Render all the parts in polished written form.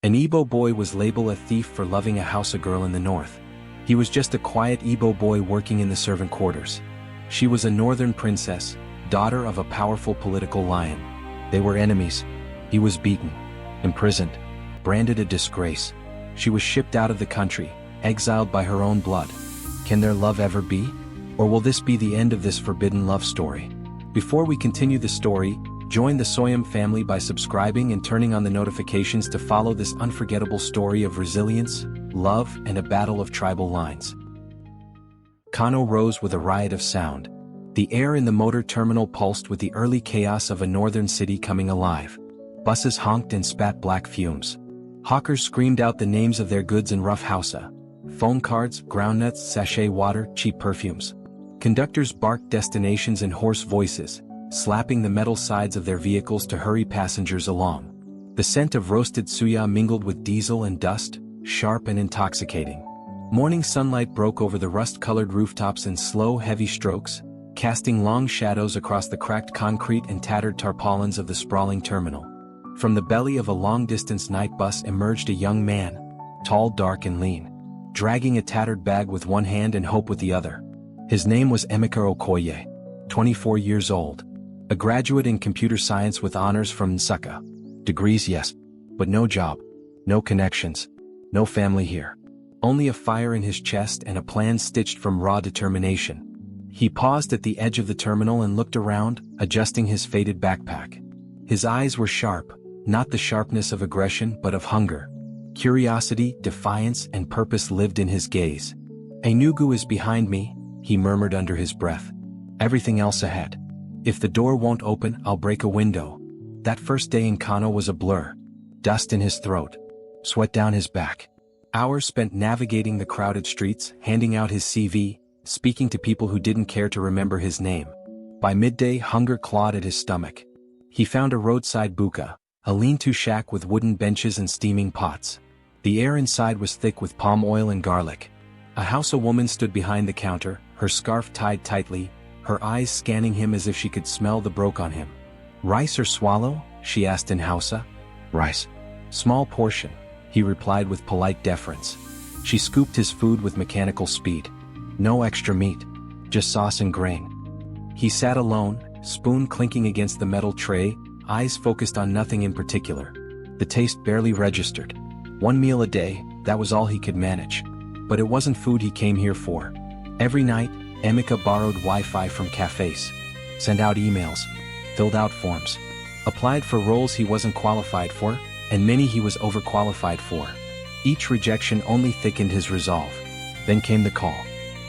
An Igbo boy was labeled a thief for loving a Hausa girl in the north. He was just a quiet Igbo boy working in the servant quarters. She was a northern princess, daughter of a powerful political lion. They were enemies. He was beaten, imprisoned, branded a disgrace. She was shipped out of the country, exiled by her own blood. Can their love ever be? Or will this be the end of this forbidden love story? Before we continue the story, join the Soyam family by subscribing and turning on the notifications to follow this unforgettable story of resilience, love, and a battle of tribal lines. Kano rose with a riot of sound. The air in the motor terminal pulsed with the early chaos of a northern city coming alive. Buses honked and spat black fumes. Hawkers screamed out the names of their goods in rough Hausa. Phone cards, groundnuts, sachet water, cheap perfumes. Conductors barked destinations in hoarse voices, slapping the metal sides of their vehicles to hurry passengers along. The scent of roasted suya mingled with diesel and dust, sharp and intoxicating. Morning sunlight broke over the rust-colored rooftops in slow, heavy strokes, casting long shadows across the cracked concrete and tattered tarpaulins of the sprawling terminal. From the belly of a long-distance night bus emerged a young man, tall, dark, and lean, dragging a tattered bag with one hand and hope with the other. His name was Emeka Okoye, 24 years old, a graduate in computer science with honors from Nsukka. Degrees, yes, but no job, no connections, no family here. Only a fire in his chest and a plan stitched from raw determination. He paused at the edge of the terminal and looked around, adjusting his faded backpack. His eyes were sharp, not the sharpness of aggression but of hunger. Curiosity, defiance, and purpose lived in his gaze. "Enugu is behind me," he murmured under his breath. "Everything else ahead. If the door won't open, I'll break a window." That first day in Kano was a blur. Dust in his throat, sweat down his back. Hours spent navigating the crowded streets, handing out his CV, speaking to people who didn't care to remember his name. By midday, hunger clawed at his stomach. He found a roadside buka, a lean-to shack with wooden benches and steaming pots. The air inside was thick with palm oil and garlic. A Hausa woman stood behind the counter, her scarf tied tightly, her eyes scanning him as if she could smell the broke on him. "Rice or swallow?" she asked in Hausa. "Rice. Small portion," he replied with polite deference. She scooped his food with mechanical speed. No extra meat, just sauce and grain. He sat alone, spoon clinking against the metal tray, eyes focused on nothing in particular. The taste barely registered. One meal a day, that was all he could manage. But it wasn't food he came here for. Every night, Emeka borrowed Wi-Fi from cafes, sent out emails, filled out forms, applied for roles he wasn't qualified for, and many he was overqualified for. Each rejection only thickened his resolve. Then came the call.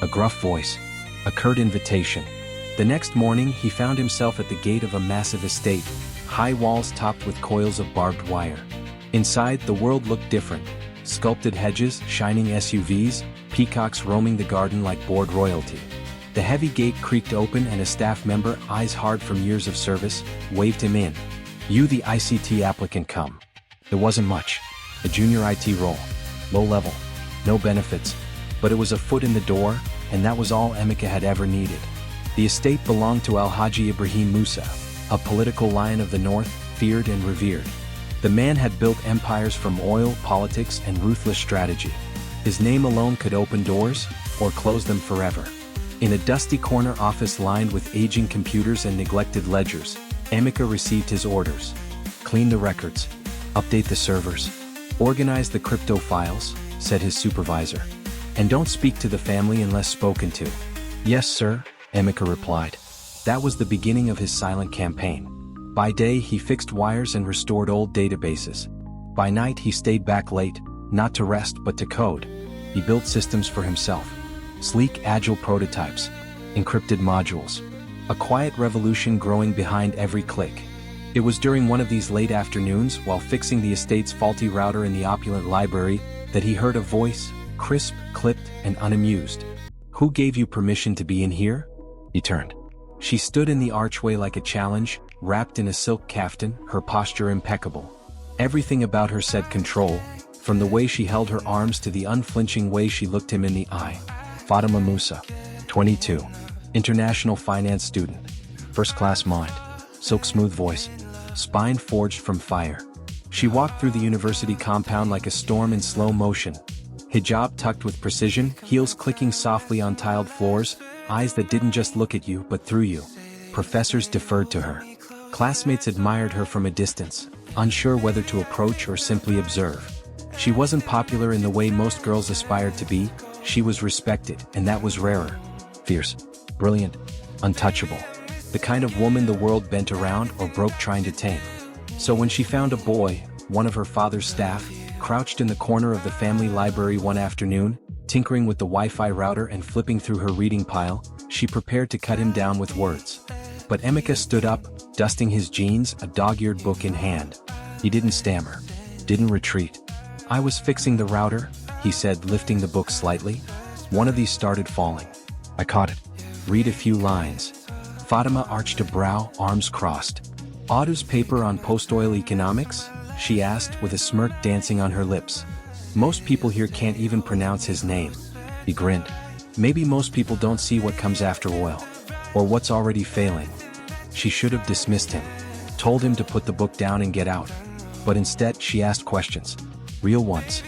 A gruff voice, a curt invitation. The next morning he found himself at the gate of a massive estate, high walls topped with coils of barbed wire. Inside, the world looked different. Sculpted hedges, shining SUVs, peacocks roaming the garden like bored royalty. The heavy gate creaked open and a staff member, eyes hard from years of service, waved him in. "You, the ICT applicant, come." It wasn't much. A junior IT role. Low level. No benefits. But it was a foot in the door, and that was all Emeka had ever needed. The estate belonged to Alhaji Ibrahim Musa, a political lion of the north, feared and revered. The man had built empires from oil, politics, and ruthless strategy. His name alone could open doors, or close them forever. In a dusty corner office lined with aging computers and neglected ledgers, Emeka received his orders. "Clean the records. Update the servers. Organize the crypto files," said his supervisor. "And don't speak to the family unless spoken to." "Yes, sir," Emeka replied. That was the beginning of his silent campaign. By day he fixed wires and restored old databases. By night he stayed back late, not to rest but to code. He built systems for himself. Sleek, agile prototypes. Encrypted modules. A quiet revolution growing behind every click. It was during one of these late afternoons, while fixing the estate's faulty router in the opulent library, that he heard a voice, crisp, clipped, and unamused. "Who gave you permission to be in here?" He turned. She stood in the archway like a challenge, wrapped in a silk kaftan, her posture impeccable. Everything about her said control, from the way she held her arms to the unflinching way she looked him in the eye. Fatima Musa, 22, international finance student, first-class mind, silk-smooth voice, spine forged from fire. She walked through the university compound like a storm in slow motion. Hijab tucked with precision, heels clicking softly on tiled floors, eyes that didn't just look at you but through you. Professors deferred to her. Classmates admired her from a distance, unsure whether to approach or simply observe. She wasn't popular in the way most girls aspired to be. She was respected, and that was rarer. Fierce, brilliant, untouchable. The kind of woman the world bent around or broke trying to tame. So when she found a boy, one of her father's staff, crouched in the corner of the family library one afternoon, tinkering with the Wi-Fi router and flipping through her reading pile, she prepared to cut him down with words. But Emeka stood up, dusting his jeans, a dog-eared book in hand. He didn't stammer, didn't retreat. "I was fixing the router," he said, lifting the book slightly. One of these started falling. I caught it. Read a few lines. Fatima arched a brow, arms crossed. "Audu's paper on post-oil economics?" she asked, with a smirk dancing on her lips. "Most people here can't even pronounce his name." He grinned. "Maybe most people don't see what comes after oil. Or what's already failing." She should have dismissed him, told him to put the book down and get out. But instead, she asked questions. Real ones.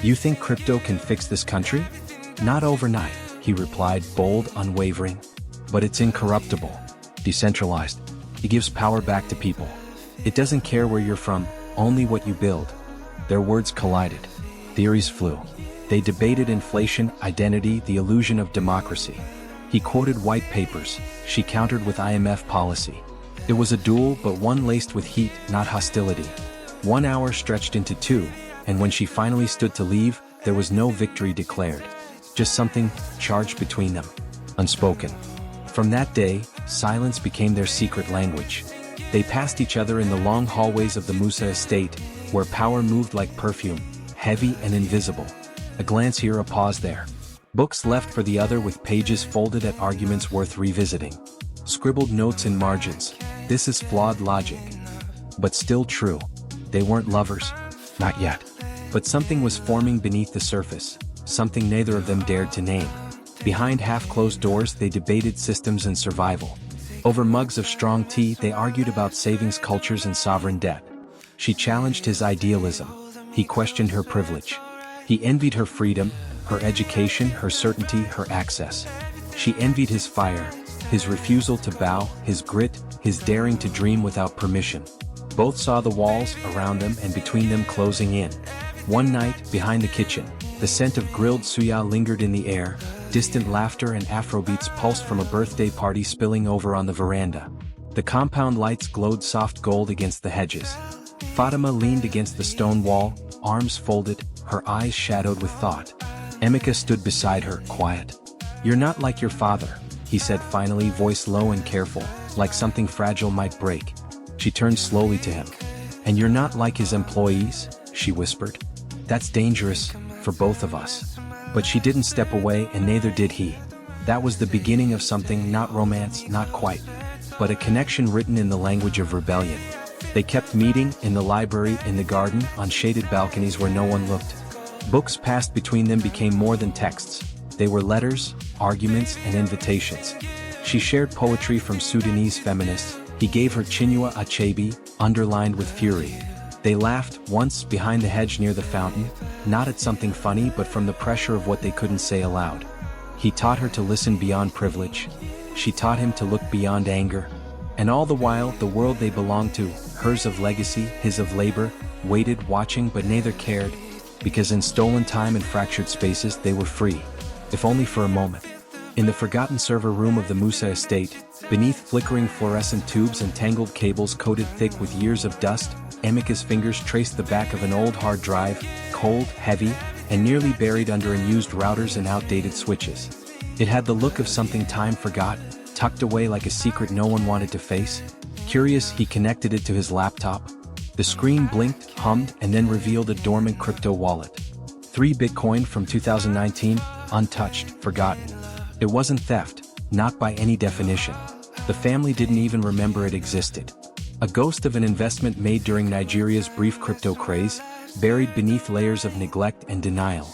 "You think crypto can fix this country?" "Not overnight," he replied, bold, unwavering. "But it's incorruptible. Decentralized. It gives power back to people. It doesn't care where you're from, only what you build." Their words collided. Theories flew. They debated inflation, identity, the illusion of democracy. He quoted white papers. She countered with IMF policy. It was a duel, but one laced with heat, not hostility. 1 hour stretched into 2, and when she finally stood to leave, there was no victory declared. Just something charged between them. Unspoken. From that day, silence became their secret language. They passed each other in the long hallways of the Musa estate, where power moved like perfume, heavy and invisible. A glance here, a pause there. Books left for the other with pages folded at arguments worth revisiting. Scribbled notes in margins. This is flawed logic. But still true. They weren't lovers. Not yet. But something was forming beneath the surface. Something neither of them dared to name. Behind half-closed doors, they debated systems and survival. Over mugs of strong tea, they argued about savings cultures and sovereign debt. She challenged his idealism. He questioned her privilege. He envied her freedom, her education, her certainty, her access. She envied his fire, his refusal to bow, his grit, his daring to dream without permission. Both saw the walls around them and between them closing in. One night, behind the kitchen, the scent of grilled suya lingered in the air, distant laughter and Afrobeats pulsed from a birthday party spilling over on the veranda. The compound lights glowed soft gold against the hedges. Fatima leaned against the stone wall, arms folded, her eyes shadowed with thought. Emeka stood beside her, quiet. "You're not like your father," he said finally, voice low and careful, like something fragile might break. She turned slowly to him. "And you're not like his employees," she whispered. "That's dangerous, for both of us." But she didn't step away, and neither did he. That was the beginning of something, not romance, not quite, but a connection written in the language of rebellion. They kept meeting, in the library, in the garden, on shaded balconies where no one looked. Books passed between them became more than texts. They were letters, arguments, and invitations. She shared poetry from Sudanese feminists. He gave her Chinua Achebe, underlined with fury. They laughed, once, behind the hedge near the fountain, not at something funny but from the pressure of what they couldn't say aloud. He taught her to listen beyond privilege. She taught him to look beyond anger. And all the while, the world they belonged to, hers of legacy, his of labor, waited, watching, but neither cared, because in stolen time and fractured spaces they were free, if only for a moment. In the forgotten server room of the Musa estate, beneath flickering fluorescent tubes and tangled cables coated thick with years of dust, Emeka's fingers traced the back of an old hard drive, cold, heavy, and nearly buried under unused routers and outdated switches. It had the look of something time forgot, tucked away like a secret no one wanted to face. Curious, he connected it to his laptop. The screen blinked, hummed, and then revealed a dormant crypto wallet. 3 Bitcoin from 2019, untouched, forgotten. It wasn't theft, not by any definition. The family didn't even remember it existed. A ghost of an investment made during Nigeria's brief crypto craze, buried beneath layers of neglect and denial.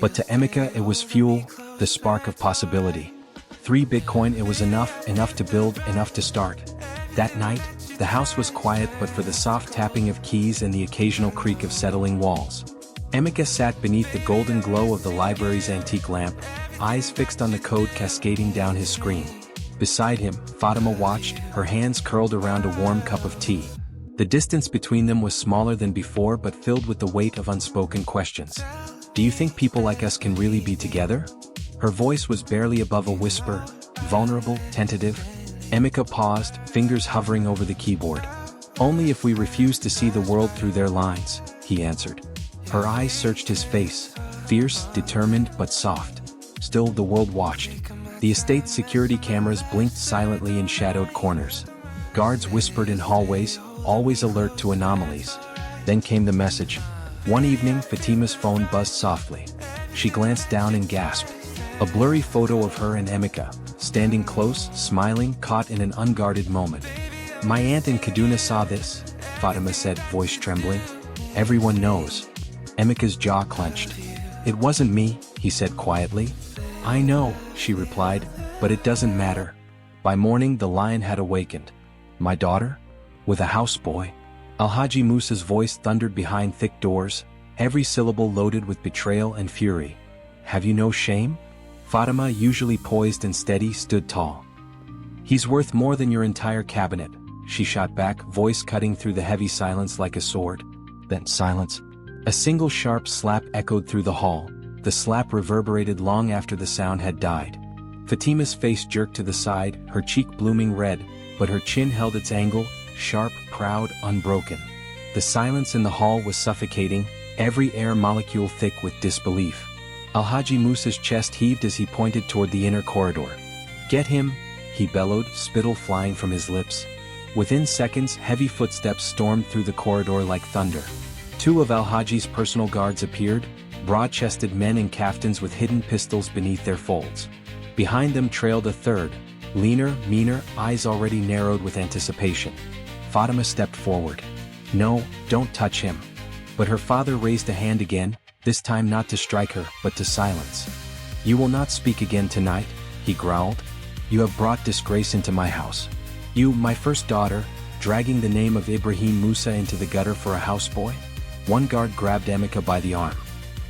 But to Emeka it was fuel, the spark of possibility. 3 Bitcoin, it was enough to build, enough to start. That night, The house was quiet but for the soft tapping of keys and the occasional creak of settling walls. Emeka sat beneath the golden glow of the library's antique lamp, eyes fixed on the code cascading down his screen. Beside him, Fatima watched, her hands curled around a warm cup of tea. The distance between them was smaller than before but filled with the weight of unspoken questions. Do you think people like us can really be together? Her voice was barely above a whisper, vulnerable, tentative. Emeka paused, fingers hovering over the keyboard. Only if we refuse to see the world through their lines, he answered. Her eyes searched his face, fierce, determined but soft. Still the world watched. The estate's security cameras blinked silently in shadowed corners. Guards whispered in hallways, always alert to anomalies. Then came the message. One evening, Fatima's phone buzzed softly. She glanced down and gasped. A blurry photo of her and Emeka, standing close, smiling, caught in an unguarded moment. My aunt in Kaduna saw this, Fatima said, voice trembling. Everyone knows. Emeka's jaw clenched. It wasn't me, he said quietly. I know, she replied, but it doesn't matter. By morning the lion had awakened. My daughter? With a houseboy? Alhaji Musa's voice thundered behind thick doors, every syllable loaded with betrayal and fury. Have you no shame? Fatima, usually poised and steady, stood tall. He's worth more than your entire cabinet, she shot back, voice cutting through the heavy silence like a sword. Then silence. A single sharp slap echoed through the hall. The slap reverberated long after the sound had died. Fatima's face jerked to the side, her cheek blooming red, but her chin held its angle, sharp, proud, unbroken. The silence in the hall was suffocating, every air molecule thick with disbelief. Alhaji Musa's chest heaved as he pointed toward the inner corridor. Get him, he bellowed, spittle flying from his lips. Within seconds, heavy footsteps stormed through the corridor like thunder. Two of Alhaji's personal guards appeared, broad-chested men in kaftans with hidden pistols beneath their folds. Behind them trailed a third, leaner, meaner, eyes already narrowed with anticipation. Fatima stepped forward. No, don't touch him. But her father raised a hand again, this time not to strike her, but to silence. You will not speak again tonight, he growled. You have brought disgrace into my house. You, my first daughter, dragging the name of Ibrahim Musa into the gutter for a houseboy? One guard grabbed Emeka by the arm.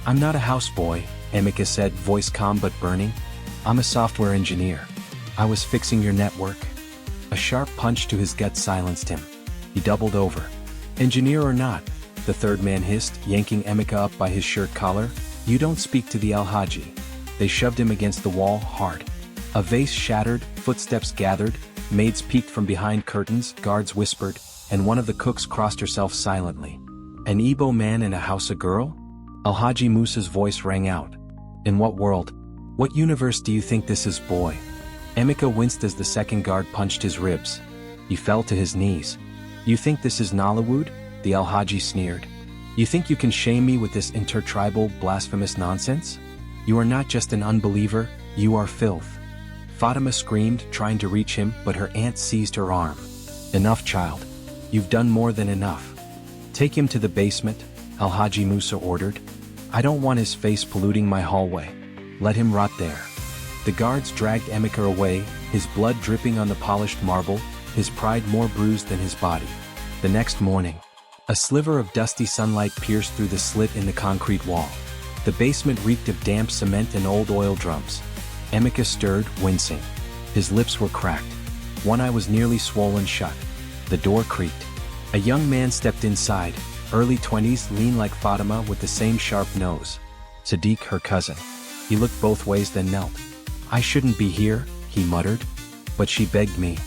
I'm not a houseboy, Emeka said, voice calm but burning. I'm a software engineer. I was fixing your network. A sharp punch to his gut silenced him. He doubled over. Engineer or not, the third man hissed, yanking Emeka up by his shirt collar. You don't speak to the Alhaji. They shoved him against the wall, hard. A vase shattered, footsteps gathered, maids peeked from behind curtains, guards whispered, and one of the cooks crossed herself silently. An Igbo man in a house a girl? Alhaji Musa's voice rang out. In what world? What universe do you think this is, boy? Emeka winced as the second guard punched his ribs. He fell to his knees. You think this is Nollywood? The Alhaji sneered. You think you can shame me with this intertribal, blasphemous nonsense? You are not just an unbeliever, you are filth. Fatima screamed, trying to reach him, but her aunt seized her arm. Enough, child. You've done more than enough. Take him to the basement, Alhaji Musa ordered. I don't want his face polluting my hallway. Let him rot there. The guards dragged Emeka away, his blood dripping on the polished marble, his pride more bruised than his body. The next morning, a sliver of dusty sunlight pierced through the slit in the concrete wall. The basement reeked of damp cement and old oil drums. Emeka stirred, wincing. His lips were cracked. One eye was nearly swollen shut. The door creaked. A young man stepped inside, early 20s, lean like Fatima with the same sharp nose. Sadiq, her cousin. He looked both ways then knelt. I shouldn't be here, he muttered. But she begged me.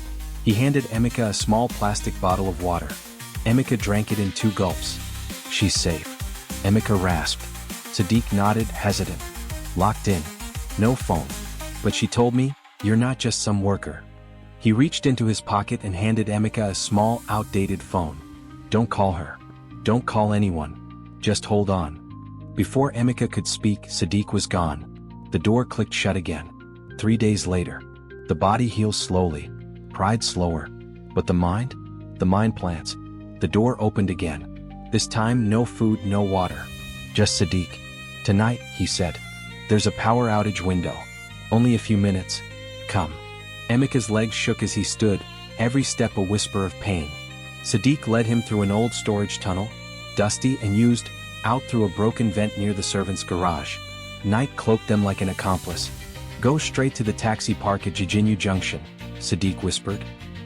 He handed Emeka a small plastic bottle of water. Emeka drank it in 2 gulps. She's safe. Emeka rasped. Sadiq nodded, hesitant. Locked in. No phone. But she told me, you're not just some worker. He reached into his pocket and handed Emeka a small, outdated phone. Don't call her. Don't call anyone. Just hold on. Before Emeka could speak, Sadiq was gone. The door clicked shut again. 3 days later. The body heals slowly. Pride slower. But the mind? The mind plants. The door opened again. This time, no food, no water. Just Sadiq. Tonight, he said. There's a power outage window. Only a few minutes. Come. Emeka's legs shook as he stood, every step a whisper of pain. Sadiq led him through an old storage tunnel, dusty and used, out through a broken vent near the servants' garage. Night cloaked them like an accomplice. "Go straight to the taxi park at Jijinyu Junction," Sadiq whispered.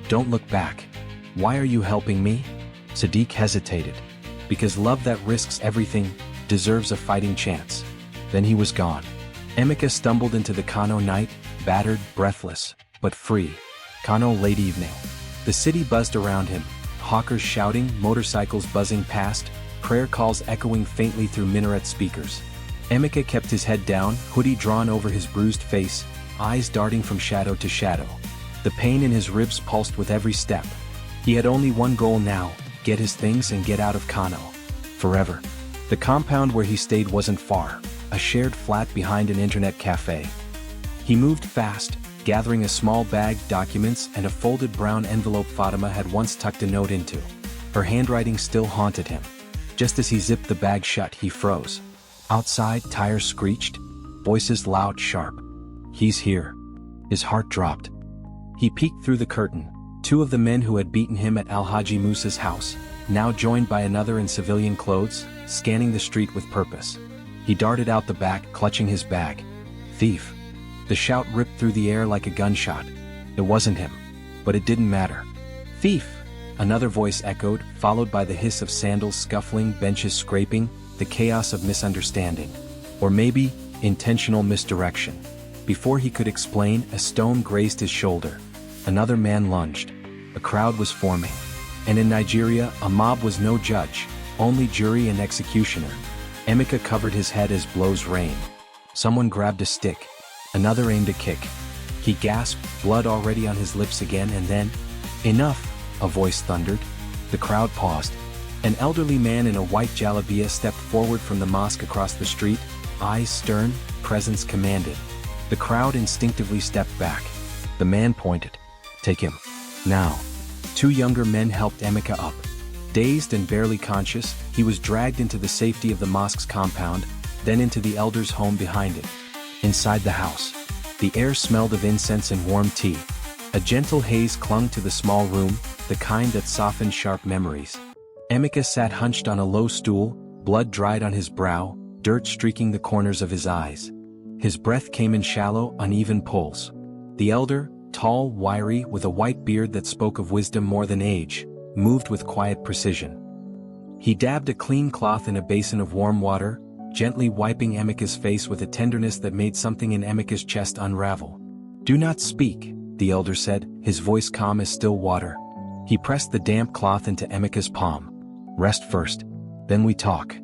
"Don't look back." "Why are you helping me?" Sadiq hesitated. "Because love that risks everything deserves a fighting chance." Then he was gone. Emeka stumbled into the Kano night, battered, breathless, but free. Kano late evening. The city buzzed around him, hawkers shouting, motorcycles buzzing past, prayer calls echoing faintly through minaret speakers. Emeka kept his head down, hoodie drawn over his bruised face, eyes darting from shadow to shadow. The pain in his ribs pulsed with every step. He had only one goal now: get his things and get out of Kano. Forever. The compound where he stayed wasn't far, a shared flat behind an internet cafe. He moved fast, gathering a small bag, documents, and a folded brown envelope Fatima had once tucked a note into. Her handwriting still haunted him. Just as he zipped the bag shut, he froze. Outside, tires screeched, voices loud, sharp. "He's here." His heart dropped. He peeked through the curtain. Two of the men who had beaten him at Alhaji Musa's house, now joined by another in civilian clothes, scanning the street with purpose. He darted out the back, clutching his bag. "Thief!" The shout ripped through the air like a gunshot. It wasn't him. But it didn't matter. "Thief!" Another voice echoed, followed by the hiss of sandals scuffling, benches scraping, the chaos of misunderstanding. Or maybe, intentional misdirection. Before he could explain, a stone grazed his shoulder. Another man lunged. A crowd was forming. And in Nigeria, a mob was no judge, only jury and executioner. Emeka covered his head as blows rained. Someone grabbed a stick. Another aimed a kick. He gasped, blood already on his lips again, and then, "Enough!" a voice thundered. The crowd paused. An elderly man in a white jalabiya stepped forward from the mosque across the street, eyes stern, presence commanded. The crowd instinctively stepped back. The man pointed. "Take him. Now." Two younger men helped Emeka up. Dazed and barely conscious, he was dragged into the safety of the mosque's compound, then into the elder's home behind it. Inside the house, the air smelled of incense and warm tea. A gentle haze clung to the small room, the kind that softens sharp memories. Emeka sat hunched on a low stool, blood dried on his brow, dirt streaking the corners of his eyes. His breath came in shallow, uneven pulls. The elder, tall, wiry, with a white beard that spoke of wisdom more than age, moved with quiet precision. He dabbed a clean cloth in a basin of warm water, gently wiping Emeka's face with a tenderness that made something in Emeka's chest unravel. "Do not speak," the elder said, his voice calm as still water. He pressed the damp cloth into Emeka's palm. "Rest first. Then we talk.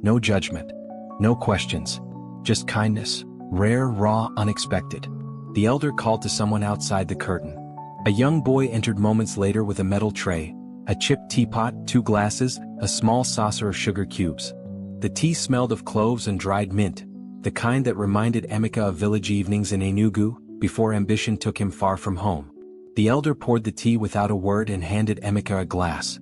No judgment. No questions. Just kindness. Rare, raw, unexpected." The elder called to someone outside the curtain. A young boy entered moments later with a metal tray, a chipped teapot, 2 glasses, a small saucer of sugar cubes. The tea smelled of cloves and dried mint, the kind that reminded Emeka of village evenings in Enugu, before ambition took him far from home. The elder poured the tea without a word and handed Emeka a glass.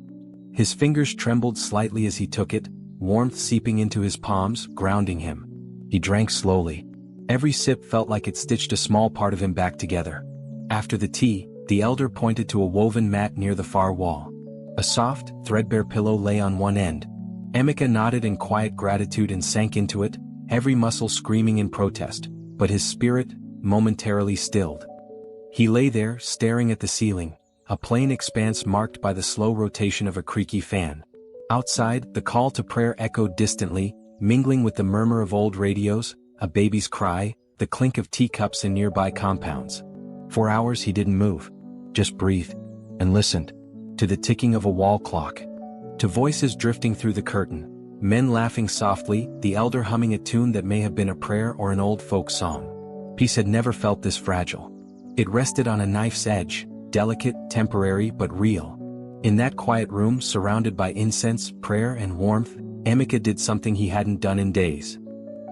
His fingers trembled slightly as he took it, warmth seeping into his palms, grounding him. He drank slowly. Every sip felt like it stitched a small part of him back together. After the tea, the elder pointed to a woven mat near the far wall. A soft, threadbare pillow lay on one end. Emeka nodded in quiet gratitude and sank into it, every muscle screaming in protest, but his spirit, momentarily stilled. He lay there, staring at the ceiling, a plain expanse marked by the slow rotation of a creaky fan. Outside, the call to prayer echoed distantly, mingling with the murmur of old radios, a baby's cry, the clink of teacups in nearby compounds. For hours he didn't move, just breathed, and listened, to the ticking of a wall clock, to voices drifting through the curtain, men laughing softly, the elder humming a tune that may have been a prayer or an old folk song. Peace had never felt this fragile. It rested on a knife's edge, delicate, temporary, but real. In that quiet room, surrounded by incense, prayer, and warmth, Emeka did something he hadn't done in days.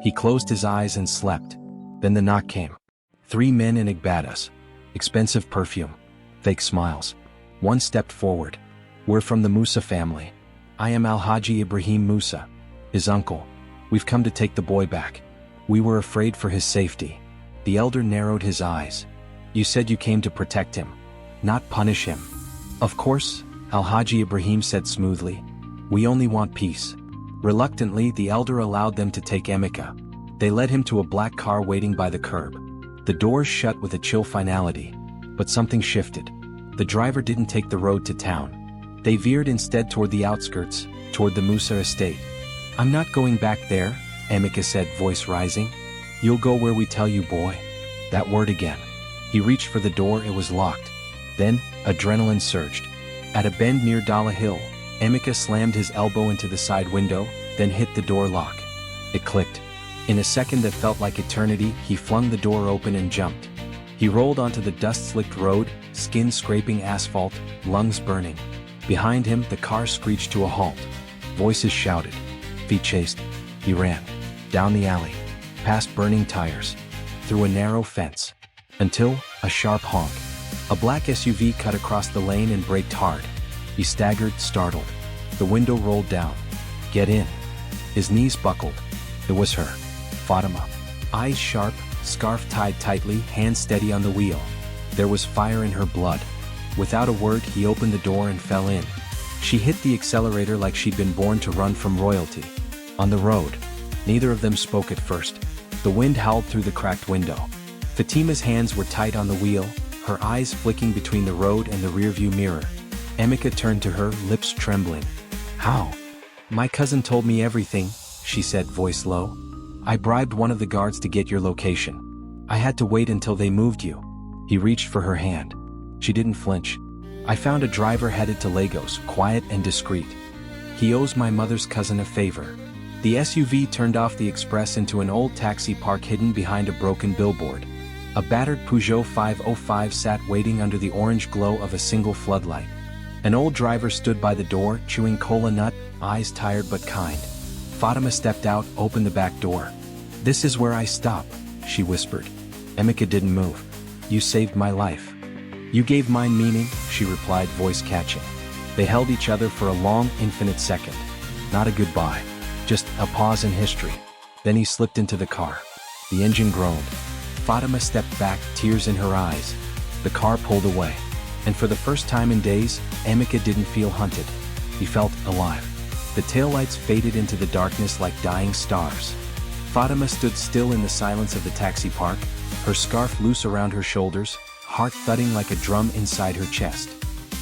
He closed his eyes and slept. Then the knock came. 3 men in Igbadas. Expensive perfume. Fake smiles. One stepped forward. "We're from the Musa family. I am Alhaji Ibrahim Musa, his uncle. We've come to take the boy back. We were afraid for his safety." The elder narrowed his eyes. "You said you came to protect him, not punish him." "Of course," Al-Haji Ibrahim said smoothly. "We only want peace." Reluctantly, the elder allowed them to take Emeka. They led him to a black car waiting by the curb. The doors shut with a chill finality. But something shifted. The driver didn't take the road to town. They veered instead toward the outskirts, toward the Musa estate. "I'm not going back there," Emeka said, voice rising. "You'll go where we tell you, boy." That word again. He reached for the door, it was locked. Then, adrenaline surged. At a bend near Dala Hill, Emeka slammed his elbow into the side window, then hit the door lock. It clicked. In a second that felt like eternity, he flung the door open and jumped. He rolled onto the dust-slicked road, skin scraping asphalt, lungs burning. Behind him, the car screeched to a halt. Voices shouted. Feet chased. He ran. Down the alley. Past burning tires. Through a narrow fence. Until, a sharp honk. A black SUV cut across the lane and braked hard. He staggered, startled. The window rolled down. "Get in." His knees buckled. It was her. Fatima. Eyes sharp, scarf tied tightly, hands steady on the wheel. There was fire in her blood. Without a word, he opened the door and fell in. She hit the accelerator like she'd been born to run from royalty. On the road. Neither of them spoke at first. The wind howled through the cracked window. Fatima's hands were tight on the wheel, her eyes flicking between the road and the rearview mirror. Emeka turned to her, lips trembling. "How?" "My cousin told me everything," she said, voice low. "I bribed one of the guards to get your location. I had to wait until they moved you." He reached for her hand. She didn't flinch. "I found a driver headed to Lagos, quiet and discreet. He owes my mother's cousin a favor." The SUV turned off the express into an old taxi park hidden behind a broken billboard. A battered Peugeot 505 sat waiting under the orange glow of a single floodlight. An old driver stood by the door, chewing cola nut, eyes tired but kind. Fatima stepped out, opened the back door. "This is where I stop," she whispered. Emeka didn't move. "You saved my life." "You gave mine meaning," she replied, voice catching. They held each other for a long, infinite second. Not a goodbye. Just a pause in history. Then he slipped into the car. The engine groaned. Fatima stepped back, tears in her eyes. The car pulled away. And for the first time in days, Emeka didn't feel hunted. He felt alive. The taillights faded into the darkness like dying stars. Fatima stood still in the silence of the taxi park, her scarf loose around her shoulders, heart thudding like a drum inside her chest.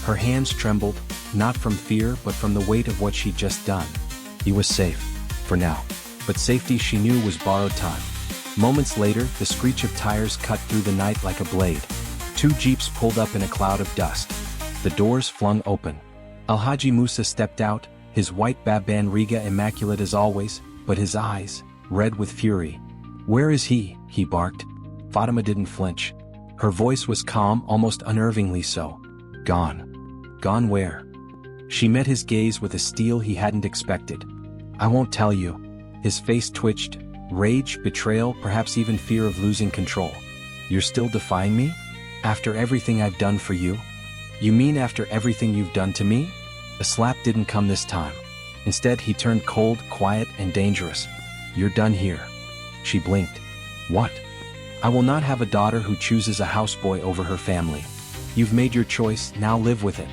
Her hands trembled, not from fear but from the weight of what she'd just done. He was safe. For now. But safety, she knew, was borrowed time. Moments later, the screech of tires cut through the night like a blade. Two jeeps pulled up in a cloud of dust. The doors flung open. Alhaji Musa stepped out, his white Baban Riga immaculate as always, but his eyes, red with fury. "Where is he?" he barked. Fatima didn't flinch. Her voice was calm, almost unnervingly so. "Gone." "Gone where?" She met his gaze with a steel he hadn't expected. "I won't tell you." His face twitched. Rage, betrayal, perhaps even fear of losing control. "You're still defying me? After everything I've done for you?" "You mean after everything you've done to me?" A slap didn't come this time. Instead, he turned cold, quiet, and dangerous. "You're done here." She blinked. "What?" "I will not have a daughter who chooses a houseboy over her family. You've made your choice, now live with it."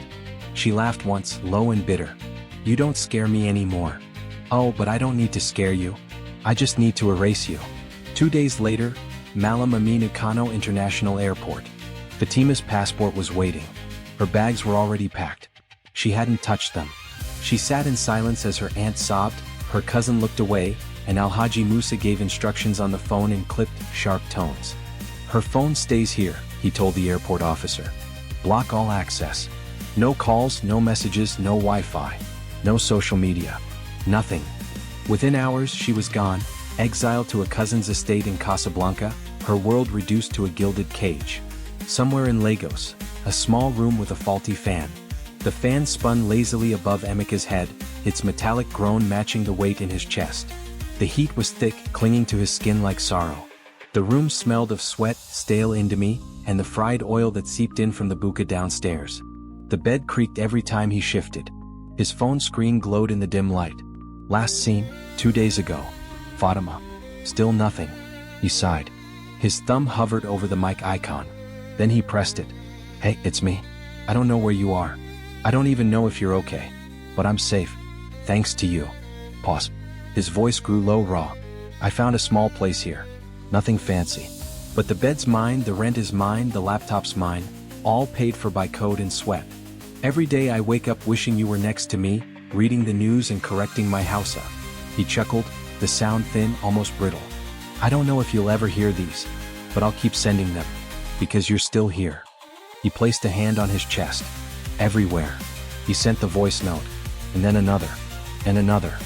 She laughed once, low and bitter. "You don't scare me anymore." "Oh, but I don't need to scare you. I just need to erase you." 2 days later, Malam Aminu Kano International Airport. Fatima's passport was waiting. Her bags were already packed. She hadn't touched them. She sat in silence as her aunt sobbed, her cousin looked away, and Alhaji Musa gave instructions on the phone in clipped, sharp tones. "Her phone stays here," he told the airport officer. "Block all access. No calls, no messages, no Wi-Fi. No social media. Nothing." Within hours, she was gone, exiled to a cousin's estate in Casablanca, her world reduced to a gilded cage. Somewhere in Lagos, a small room with a faulty fan. The fan spun lazily above Emeka's head, its metallic groan matching the weight in his chest. The heat was thick, clinging to his skin like sorrow. The room smelled of sweat, stale indomie, and the fried oil that seeped in from the buka downstairs. The bed creaked every time he shifted. His phone screen glowed in the dim light. Last seen, 2 days ago. Fatima. Still nothing. He sighed. His thumb hovered over the mic icon. Then he pressed it. "Hey, it's me. I don't know where you are." I don't even know if you're okay. But I'm safe. Thanks to you. Pause. His voice grew low raw. I found a small place here. Nothing fancy. But the bed's mine, the rent is mine, the laptop's mine, all paid for by code and sweat. Every day I wake up wishing you were next to me, reading the news and correcting my house up. He chuckled, the sound thin, almost brittle. I don't know if you'll ever hear these, but I'll keep sending them. Because you're still here. He placed a hand on his chest. Everywhere. He sent the voice note. And then another. And another.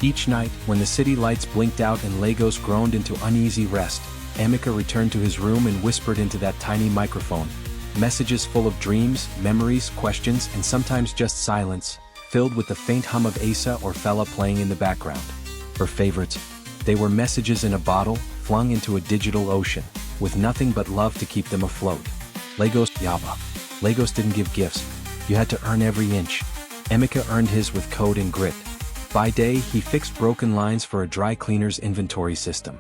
Each night, when the city lights blinked out and Lagos groaned into uneasy rest, Emeka returned to his room and whispered into that tiny microphone. Messages full of dreams, memories, questions, and sometimes just silence, filled with the faint hum of Asa or Fela playing in the background. Her favorites. They were messages in a bottle, flung into a digital ocean, with nothing but love to keep them afloat. Lagos Yaba. Lagos didn't give gifts. You had to earn every inch. Emeka earned his with code and grit. By day, he fixed broken lines for a dry cleaner's inventory system.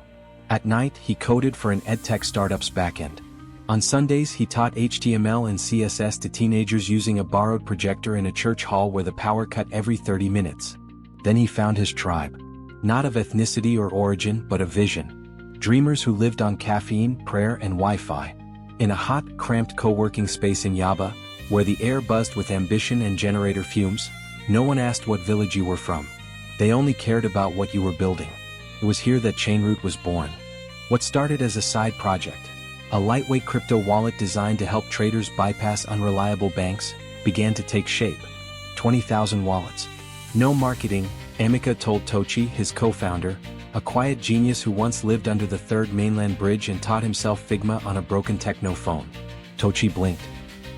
At night, he coded for an edtech startup's backend. On Sundays, he taught HTML and CSS to teenagers using a borrowed projector in a church hall where the power cut every 30 minutes. Then he found his tribe. Not of ethnicity or origin, but of vision. Dreamers who lived on caffeine, prayer, and Wi-Fi. In a hot, cramped co-working space in Yaba, where the air buzzed with ambition and generator fumes, no one asked what village you were from. They only cared about what you were building. It was here that Chainroot was born. What started as a side project, a lightweight crypto wallet designed to help traders bypass unreliable banks, began to take shape. 20,000 wallets. No marketing, Emeka told Tochi, his co-founder, a quiet genius who once lived under the third mainland bridge and taught himself Figma on a broken techno phone. Tochi blinked.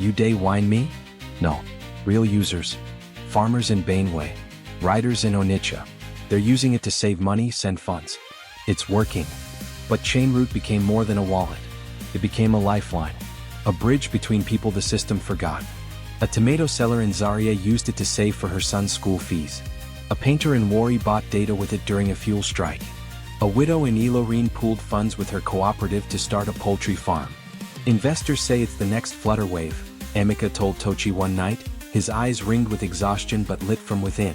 You day wine me? No. Real users. Farmers in Bainway. Riders in Onitsha. They're using it to save money, send funds. It's working. But Chainroot became more than a wallet. It became a lifeline. A bridge between people the system forgot. A tomato seller in Zaria used it to save for her son's school fees. A painter in Wari bought data with it during a fuel strike. A widow in Ilorin pooled funds with her cooperative to start a poultry farm. Investors say it's the next Flutter wave, Emeka told Tochi one night, his eyes ringed with exhaustion but lit from within.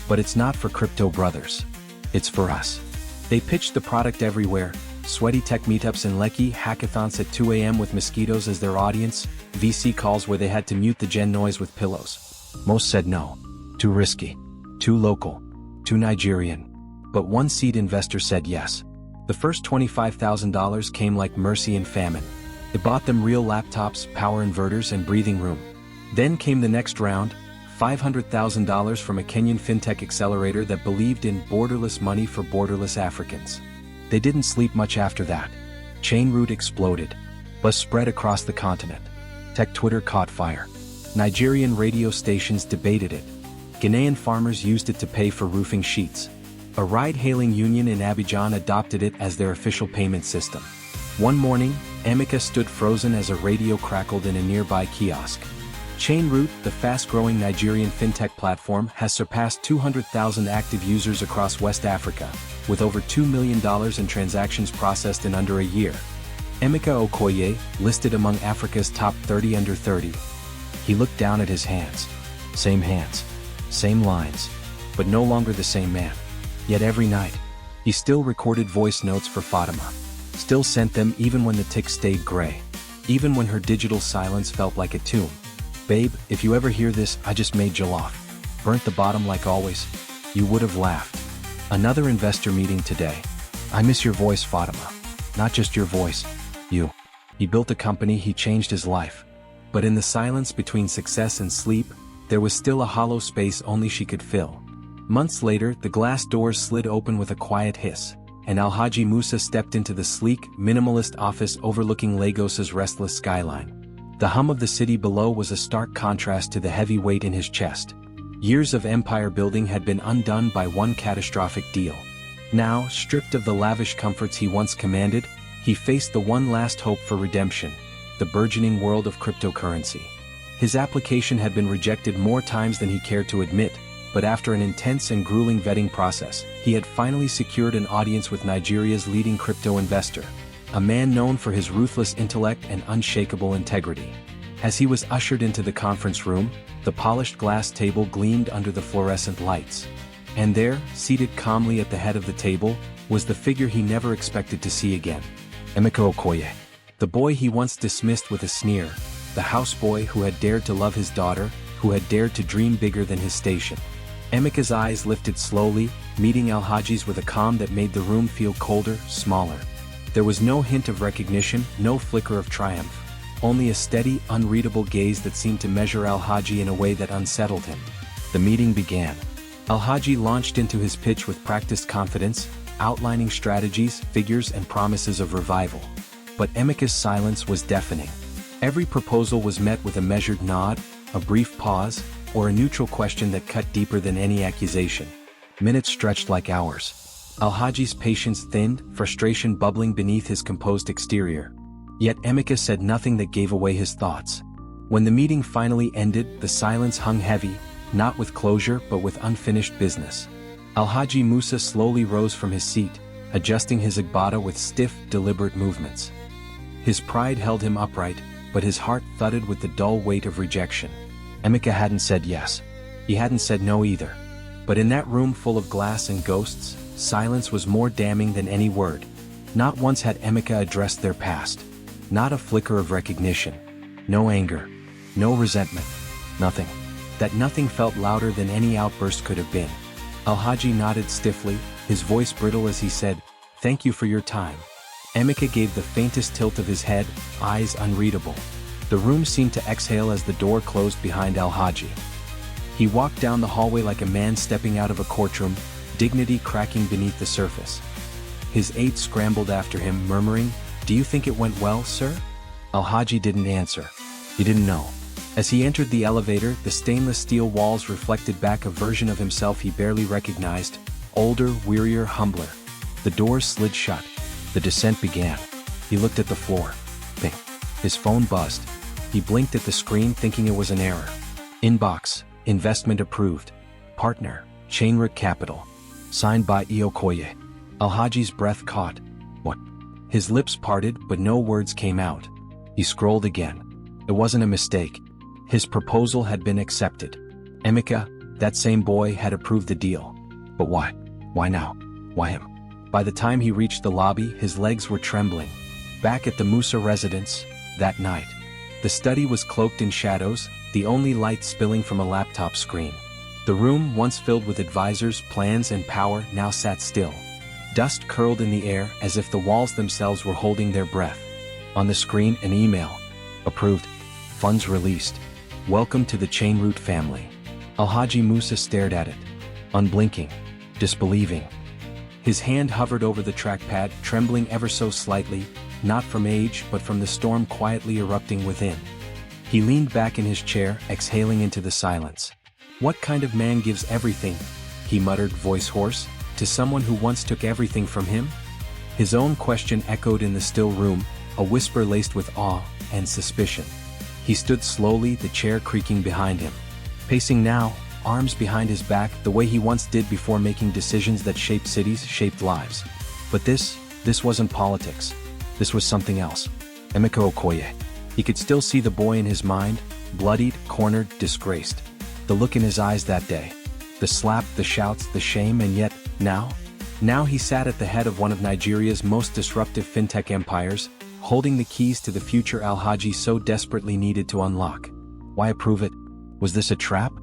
But it's not for crypto brothers. It's for us. They pitched the product everywhere, sweaty tech meetups in Lekki, hackathons at 2 a.m. with mosquitoes as their audience, VC calls where they had to mute the gen noise with pillows. Most said no. Too risky. Too local. Too Nigerian. But one seed investor said yes. The first $25,000 came like mercy and famine. It bought them real laptops, power inverters, and breathing room. Then came the next round, $500,000 from a Kenyan fintech accelerator that believed in borderless money for borderless Africans. They didn't sleep much after that. Chainroot exploded. Buzz spread across the continent. Tech Twitter caught fire. Nigerian radio stations debated it. Ghanaian farmers used it to pay for roofing sheets. A ride-hailing union in Abidjan adopted it as their official payment system. One morning, Emeka stood frozen as a radio crackled in a nearby kiosk. Chainroot, the fast-growing Nigerian fintech platform, has surpassed 200,000 active users across West Africa, with over $2 million in transactions processed in under a year. Emeka Okoye, listed among Africa's top 30 under 30. He looked down at his hands. Same hands. Same lines. But no longer the same man. Yet every night, he still recorded voice notes for Fatima. Still sent them even when the tick stayed gray. Even when her digital silence felt like a tomb. Babe, if you ever hear this, I just made jollof. Burnt the bottom like always. You would have laughed. Another investor meeting today. I miss your voice, Fatima. Not just your voice. You. He built a company, he changed his life. But in the silence between success and sleep, there was still a hollow space only she could fill. Months later, the glass doors slid open with a quiet hiss, and Alhaji Musa stepped into the sleek, minimalist office overlooking Lagos's restless skyline. The hum of the city below was a stark contrast to the heavy weight in his chest. Years of empire building had been undone by one catastrophic deal. Now, stripped of the lavish comforts he once commanded, he faced the one last hope for redemption, the burgeoning world of cryptocurrency. His application had been rejected more times than he cared to admit, but after an intense and grueling vetting process, he had finally secured an audience with Nigeria's leading crypto investor, a man known for his ruthless intellect and unshakable integrity. As he was ushered into the conference room, The polished glass table gleamed under the fluorescent lights. And there, seated calmly at the head of the table, was the figure he never expected to see again. Emeka Okoye. The boy he once dismissed with a sneer, the houseboy who had dared to love his daughter, who had dared to dream bigger than his station. Emeka's eyes lifted slowly, meeting Alhaji's with a calm that made the room feel colder, smaller. There was no hint of recognition, no flicker of triumph. Only a steady, unreadable gaze that seemed to measure Alhaji in a way that unsettled him. The meeting began. Alhaji launched into his pitch with practiced confidence, outlining strategies, figures and promises of revival. But Emeka's silence was deafening. Every proposal was met with a measured nod, a brief pause, or a neutral question that cut deeper than any accusation. Minutes stretched like hours. Alhaji's patience thinned, frustration bubbling beneath his composed exterior. Yet Emeka said nothing that gave away his thoughts. When the meeting finally ended, the silence hung heavy, not with closure but with unfinished business. Alhaji Musa slowly rose from his seat, adjusting his agbada with stiff, deliberate movements. His pride held him upright, but his heart thudded with the dull weight of rejection. Emeka hadn't said yes. He hadn't said no either. But in that room full of glass and ghosts, silence was more damning than any word. Not once had Emeka addressed their past. Not a flicker of recognition. No anger. No resentment. Nothing. That nothing felt louder than any outburst could have been. Alhaji nodded stiffly, his voice brittle as he said, "Thank you for your time." Emeka gave the faintest tilt of his head, eyes unreadable. The room seemed to exhale as the door closed behind Alhaji. He walked down the hallway like a man stepping out of a courtroom, dignity cracking beneath the surface. His aide scrambled after him, murmuring, "Do you think it went well, sir?" Alhaji didn't answer. He didn't know. As he entered the elevator, the stainless steel walls reflected back a version of himself he barely recognized, older, wearier, humbler. The doors slid shut. The descent began. He looked at the floor. Bing. His phone buzzed. He blinked at the screen thinking it was an error. Inbox. Investment approved. Partner. Chainroot Capital. Signed by Okoye. Alhaji's breath caught. What? His lips parted, but no words came out. He scrolled again. It wasn't a mistake. His proposal had been accepted. Emeka, that same boy, had approved the deal. But why? Why now? Why him? By the time he reached the lobby, his legs were trembling. Back at the Musa residence, that night. The study was cloaked in shadows, the only light spilling from a laptop screen. The room, once filled with advisors, plans and power, now sat still. Dust curled in the air as if the walls themselves were holding their breath. On the screen, an email. Approved. Funds released. Welcome to the Chainroot family. Alhaji Musa stared at it. Unblinking. Disbelieving. His hand hovered over the trackpad, trembling ever so slightly, not from age but from the storm quietly erupting within. He leaned back in his chair, exhaling into the silence. What kind of man gives everything, he muttered, voice hoarse, to someone who once took everything from him? His own question echoed in the still room, a whisper laced with awe and suspicion. He stood slowly, the chair creaking behind him. Pacing now, arms behind his back, the way he once did before making decisions that shaped cities, shaped lives. But this wasn't politics. This was something else. Emeka Okoye. He could still see the boy in his mind, bloodied, cornered, disgraced. The look in his eyes that day. The slap, the shouts, the shame, and yet, now he sat at the head of one of Nigeria's most disruptive fintech empires, holding the keys to the future Alhaji so desperately needed to unlock. Why approve it? Was this a trap?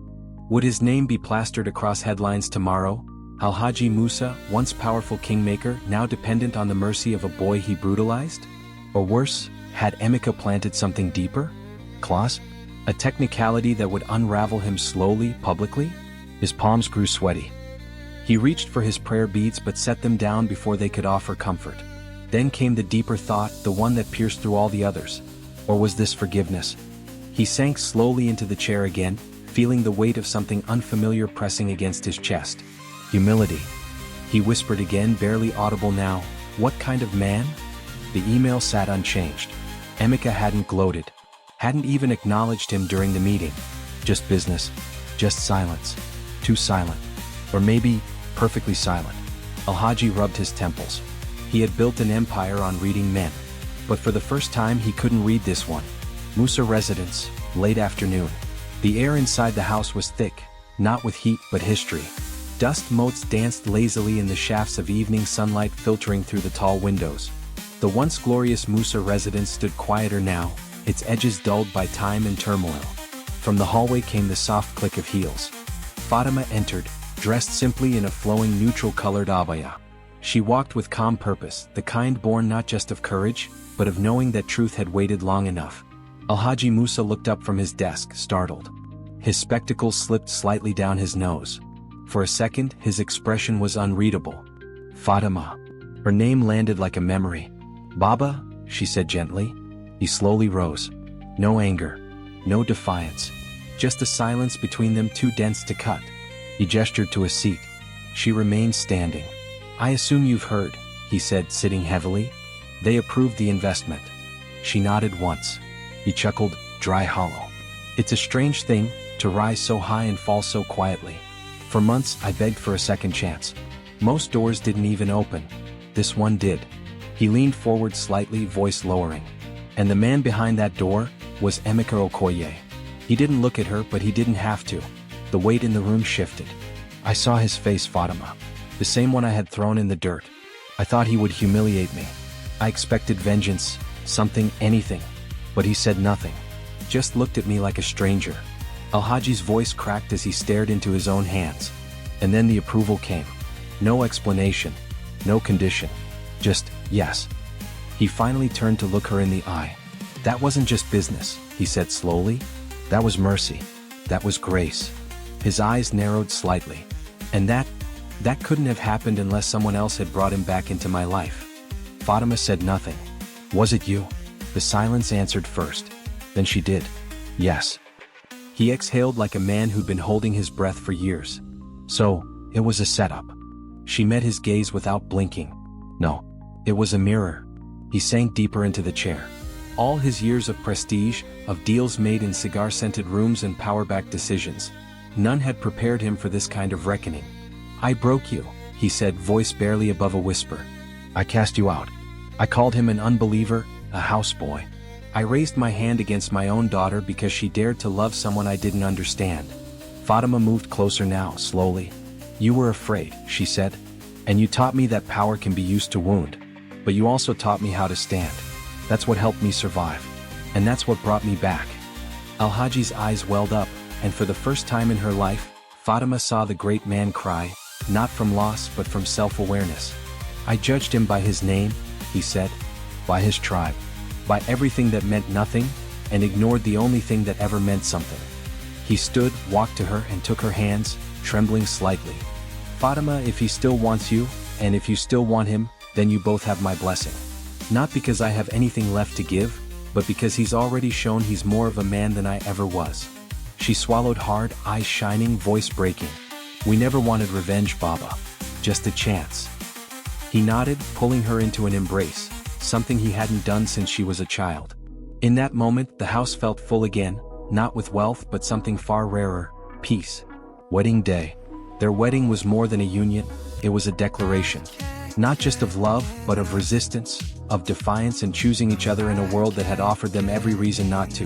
Would his name be plastered across headlines tomorrow? Alhaji Musa, once powerful kingmaker, now dependent on the mercy of a boy he brutalized? Or worse, had Emeka planted something deeper? Clause? A technicality that would unravel him slowly, publicly? His palms grew sweaty. He reached for his prayer beads but set them down before they could offer comfort. Then came the deeper thought, the one that pierced through all the others. Or was this forgiveness? He sank slowly into the chair again, feeling the weight of something unfamiliar pressing against his chest. Humility. He whispered again, barely audible now. What kind of man? The email sat unchanged. Emeka hadn't gloated. Hadn't even acknowledged him during the meeting. Just business. Just silence. Too silent. Or maybe, perfectly silent. Alhaji rubbed his temples. He had built an empire on reading men. But for the first time he couldn't read this one. Musa residence, late afternoon. The air inside the house was thick, not with heat but history. Dust motes danced lazily in the shafts of evening sunlight filtering through the tall windows. The once glorious Musa residence stood quieter now, its edges dulled by time and turmoil. From the hallway came the soft click of heels. Fatima entered, dressed simply in a flowing neutral-colored abaya. She walked with calm purpose, the kind born not just of courage, but of knowing that truth had waited long enough. Alhaji Musa looked up from his desk, startled. His spectacles slipped slightly down his nose. For a second, his expression was unreadable. Fatima. Her name landed like a memory. Baba, she said gently. He slowly rose. No anger. No defiance. Just a silence between them too dense to cut. He gestured to a seat. She remained standing. I assume you've heard, he said, sitting heavily. They approved the investment. She nodded once. He chuckled, dry hollow. It's a strange thing, to rise so high and fall so quietly. For months I begged for a second chance. Most doors didn't even open. This one did. He leaned forward slightly, voice lowering. And the man behind that door was Emeka Okoye. He didn't look at her, but he didn't have to. The weight in the room shifted. I saw his face, Fatima. The same one I had thrown in the dirt. I thought he would humiliate me. I expected vengeance, something, anything. But he said nothing. Just looked at me like a stranger. Alhaji's voice cracked as he stared into his own hands. And then the approval came. No explanation. No condition. Just, yes. He finally turned to look her in the eye. That wasn't just business, he said slowly. That was mercy. That was grace. His eyes narrowed slightly. And that couldn't have happened unless someone else had brought him back into my life. Fatima said nothing. Was it you? The silence answered first. Then she did. Yes. He exhaled like a man who'd been holding his breath for years. So, it was a setup. She met his gaze without blinking. No. It was a mirror. He sank deeper into the chair. All his years of prestige, of deals made in cigar-scented rooms and power-backed decisions. None had prepared him for this kind of reckoning. I broke you, he said, voice barely above a whisper. I cast you out. I called him an unbeliever, a houseboy. I raised my hand against my own daughter because she dared to love someone I didn't understand. Fatima moved closer now, slowly. You were afraid, she said. And you taught me that power can be used to wound. But you also taught me how to stand. That's what helped me survive. And that's what brought me back. Alhaji's eyes welled up, and for the first time in her life, Fatima saw the great man cry, not from loss but from self-awareness. I judged him by his name, he said, by his tribe, by everything that meant nothing, and ignored the only thing that ever meant something. He stood, walked to her, and took her hands, trembling slightly. Fatima, if he still wants you, and if you still want him, then you both have my blessing. Not because I have anything left to give, but because he's already shown he's more of a man than I ever was. She swallowed hard, eyes shining, voice breaking. We never wanted revenge, Baba. Just a chance. He nodded, pulling her into an embrace, something he hadn't done since she was a child. In that moment, the house felt full again, not with wealth but something far rarer, peace. Wedding day. Their wedding was more than a union, it was a declaration. Not just of love, but of resistance, of defiance and choosing each other in a world that had offered them every reason not to.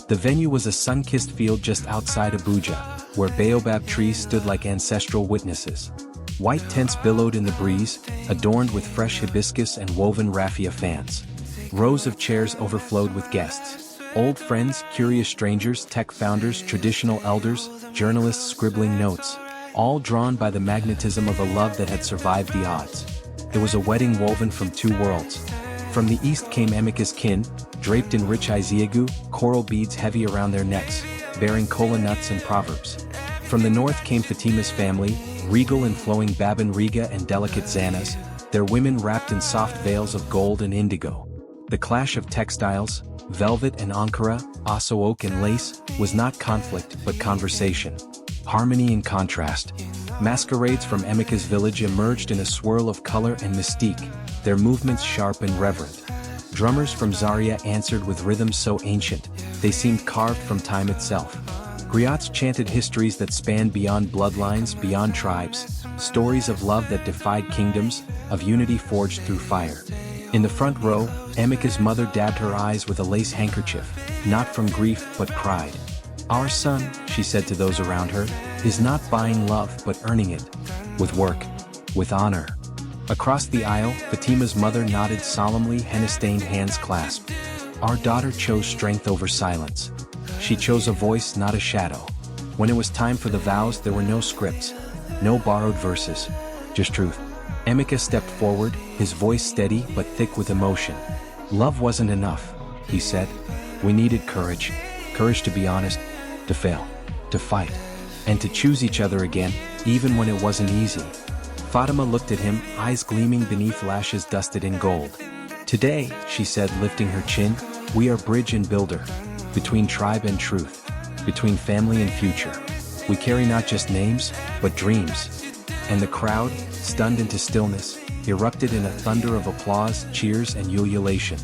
The venue was a sun-kissed field just outside Abuja, where baobab trees stood like ancestral witnesses. White tents billowed in the breeze, adorned with fresh hibiscus and woven raffia fans. Rows of chairs overflowed with guests. Old friends, curious strangers, tech founders, traditional elders, journalists scribbling notes, all drawn by the magnetism of a love that had survived the odds. It was a wedding woven from two worlds. From the east came Emeka's kin, draped in rich Iziagu, coral beads heavy around their necks, bearing kola nuts and proverbs. From the north came Fatima's family, regal in flowing babin riga and delicate zanas, their women wrapped in soft veils of gold and indigo. The clash of textiles, velvet and ankara, osso oak and lace, was not conflict but conversation. Harmony and contrast. Masquerades from Emeka's village emerged in a swirl of color and mystique, their movements sharp and reverent. Drummers from Zaria answered with rhythms so ancient, they seemed carved from time itself. Griots chanted histories that spanned beyond bloodlines, beyond tribes, stories of love that defied kingdoms, of unity forged through fire. In the front row, Emeka's mother dabbed her eyes with a lace handkerchief, not from grief but pride. Our son, she said to those around her, is not buying love but earning it. With work. With honor. Across the aisle, Fatima's mother nodded solemnly, henna-stained hands clasped. Our daughter chose strength over silence. She chose a voice, not a shadow. When it was time for the vows, there were no scripts. No borrowed verses. Just truth. Emeka stepped forward, his voice steady but thick with emotion. Love wasn't enough, he said. We needed courage. Courage to be honest, to fail, to fight, and to choose each other again, even when it wasn't easy. Fatima looked at him, eyes gleaming beneath lashes dusted in gold. Today, she said, lifting her chin, we are bridge and builder. Between tribe and truth. Between family and future. We carry not just names, but dreams. And the crowd, stunned into stillness, erupted in a thunder of applause, cheers, and ululation.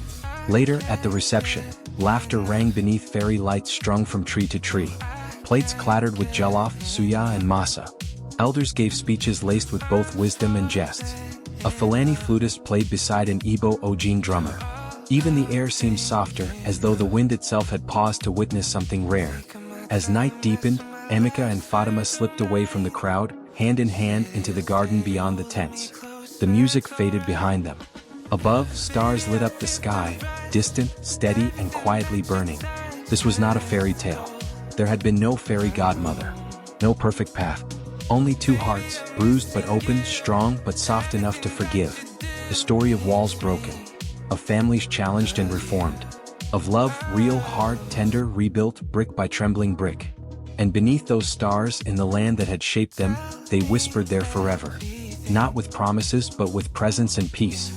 Later, at the reception, laughter rang beneath fairy lights strung from tree to tree. Plates clattered with jollof, suya, and masa. Elders gave speeches laced with both wisdom and jests. A Fulani flutist played beside an Igbo Ojin drummer. Even the air seemed softer, as though the wind itself had paused to witness something rare. As night deepened, Emeka and Fatima slipped away from the crowd, hand in hand into the garden beyond the tents. The music faded behind them. Above, stars lit up the sky, distant, steady, and quietly burning. This was not a fairy tale. There had been no fairy godmother. No perfect path. Only two hearts, bruised but open, strong but soft enough to forgive. A story of walls broken. Of families challenged and reformed. Of love, real, hard, tender, rebuilt, brick by trembling brick. And beneath those stars, in the land that had shaped them, they whispered there forever. Not with promises but with presence and peace.